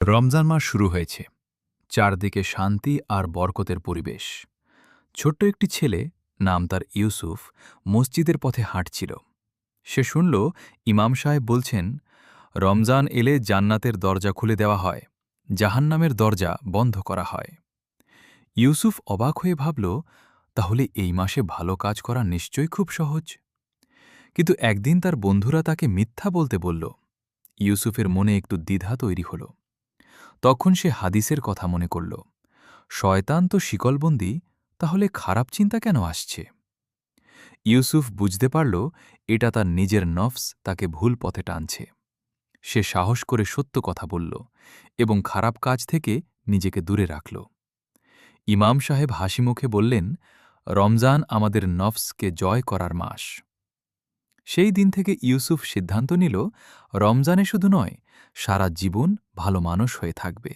রমজান মাস শুরু হয়েছে। চারদিকে শান্তি আর বরকতের পরিবেশ। ছোট্ট একটি ছেলে, নাম তার ইউসুফ, মসজিদের পথে হাঁটছিল। সে শুনল ইমাম সাহেব বলছেন, রমজান এলে জান্নাতের দরজা খুলে দেওয়া হয়, জাহান্নামের দরজা বন্ধ করা হয়। ইউসুফ অবাক হয়ে ভাবল, তাহলে এই মাসে ভালো কাজ করা নিশ্চয়ই খুব সহজ। কিন্তু একদিন তার বন্ধুরা তাকে মিথ্যা বলতে বলল। ইউসুফের মনে একটু দ্বিধা তৈরি হল। তখন সে হাদিসের কথা মনে করল, শয়তান তো শিকলবন্দি, তাহলে খারাপ চিন্তা কেন আসছে? ইউসুফ বুঝতে পারল এটা তার নিজের নফস তাকে ভুল পথে টানছে। সে সাহস করে সত্য কথা বলল এবং খারাপ কাজ থেকে নিজেকে দূরে রাখল। ইমাম সাহেব হাসিমুখে বললেন, রমজান আমাদের নফসকে জয় করার মাস। সেই দিন থেকে ইউসুফ সিদ্ধান্ত নিল, রমজানে শুধু নয়, সারা জীবন ভালো মানুষ হয়ে থাকবে।